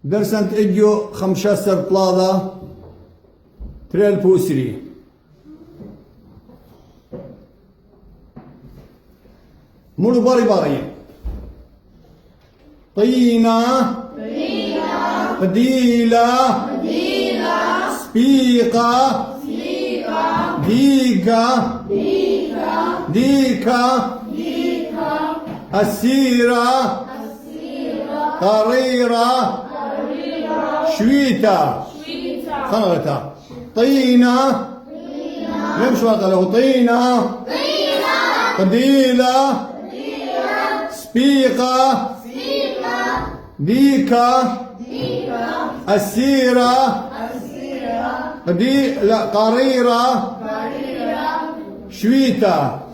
درسنت اجيو 15 بلاضة تريل بوسري مولو باري باري طينة قديلة سبيقة ديكا السيرة قريرة شويتا خلطة طينة ليش له طينة قديلة سبيقة ديكا السيرة لا قريرة شويتا